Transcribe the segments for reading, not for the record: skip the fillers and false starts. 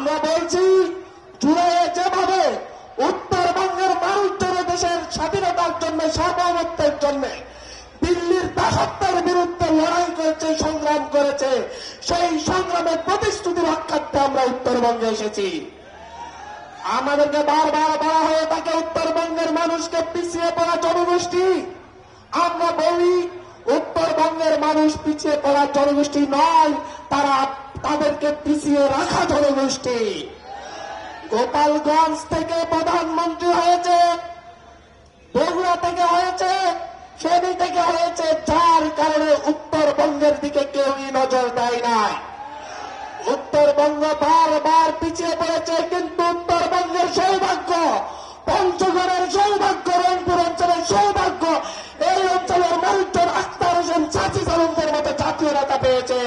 আমরা বলছি জুলাইয়ে যেভাবে উত্তরবঙ্গের মানুষ ধরে দেশের স্বাধীনতার জন্য সার্বভৌমত্বের জন্য দিল্লির দাসত্বের বিরুদ্ধে লড়াই করেছে, সংগ্রাম করেছে, সেই সংগ্রামের প্রতিশ্রুতি রক্ষার্থে আমরা উত্তরবঙ্গে এসেছি। আমাদেরকে বারবার বলা হয়ে থাকে উত্তরবঙ্গের মানুষকে পিছিয়ে পড়া জনগোষ্ঠী। আমরা বলি উত্তরবঙ্গের মানুষ পিছিয়ে পড়া জনগোষ্ঠী নয়, তাদেরকে পিছিয়ে রাখা জনগোষ্ঠী। গোপালগঞ্জ থেকে প্রধানমন্ত্রী হয়েছে, বগুড়া থেকে হয়েছে, ফেনী থেকে হয়েছে, যার কারণে উত্তরবঙ্গের দিকে কেউই নজর দেয় নাই। উত্তরবঙ্গ বারবার পিছিয়ে পড়েছে, কিন্তু উত্তরবঙ্গের সৌভাগ্য, পঞ্চগড়ের সৌভাগ্য, রংপুর অঞ্চলের সৌভাগ্য, এই অঞ্চলের মানুষজন আখতার হোসেন চাচি সালুমদের মতো জাতীয় নেতা পেয়েছে।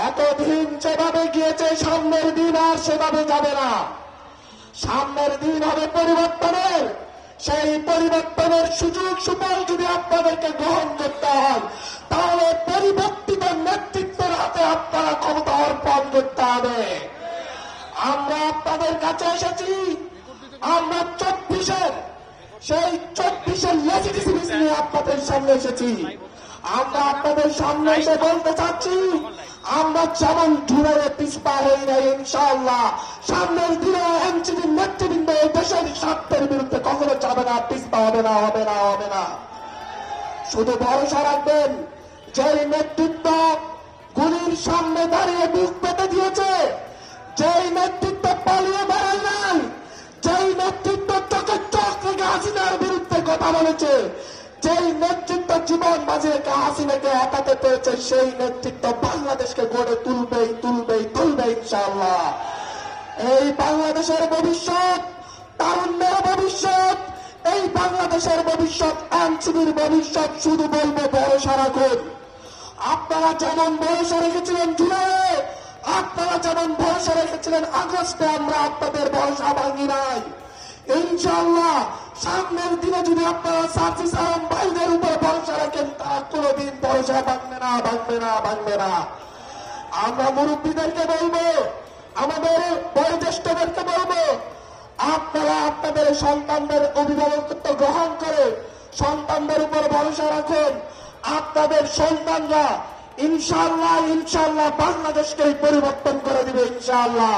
এতদিন যেভাবে গিয়েছে সামনের দিন আর সেভাবে যাবে না। সামনের দিন হবে পরিবর্তনের। সেই পরিবর্তনের সুযোগ সুফল যদি আপনাদেরকে গ্রহণ করতে হয়, তাহলে পরিবর্তিত নেতৃত্বের হাতে আপনারা ক্ষমতা অর্পণ করতে হবে। আমরা আপনাদের কাছে এসেছি, আমরা 24-এর সেই 24-এর লেজিটিমেসি নিয়ে আপনাদের সামনে এসেছি। আমরা আপনাদের সামনে এসে বলতে চাচ্ছি, আমরা যেমন জুলাইয়ে পিছপা হই নাই, ইনশাআল্লাহ সামনের দিনে এনসিপির নেতৃবৃন্দ এই দেশের স্বার্থের বিরুদ্ধে কখনো যাবে না, পিছপা হবে না, হবে না, হবে না। শুধু ভরসা রাখবেন, যেই নেতৃত্ব গুলির সামনে দাঁড়িয়ে বুক পেতে দিয়েছে, যেই নেতৃত্ব পালিয়ে বেড়ায় নাই, যেই নেতৃত্ব চোখে চোখ রেখে হাসিনার বিরুদ্ধে কথা বলেছে, যেই নেতৃত্ব জীবন বাজি রেখে হাসিনাকে হটাতে পেরেছে, সেই নেতৃত্ব বাংলাদেশকে গড়ে তুলবেই, তুলবেই, তুলবে ইনশাআল্লাহ। এই বাংলাদেশের ভবিষ্যৎ, তারুণ্যের ভবিষ্যৎ, এই বাংলাদেশের ভবিষ্যৎ, এনসিপির ভবিষ্যৎ। শুধু বলবো ভরসা রাখুন। আপনারা যেমন ভরসা রেখেছিলেন জুলাইয়ে, আপনারা যেমন ভরসা রেখেছিলেন আগস্টে, আমরা আপনাদের ভরসা ভাঙি নাই। ইনশাআল্লাহ সামনের দিনে যদি আপনারা সার্জিস আলম ভাইদের উপর ভরসা রাখেন, তারা কোনোদিন ভরসা ভাঙবে না, ভাঙবে না, ভাঙবে না। আমরা মুরব্বীদেরকে বলবো, আমাদের বয়োজ্যেষ্ঠদেরকে বলবো, আপনারা আপনাদের সন্তানদের অভিভাবকত্ব গ্রহণ করে সন্তানদের উপর ভরসা রাখুন। আপনাদের সন্তানরা ইনশাআল্লাহ, ইনশাআল্লাহ বাংলাদেশকে পরিবর্তন করে দিবে ইনশাআল্লাহ।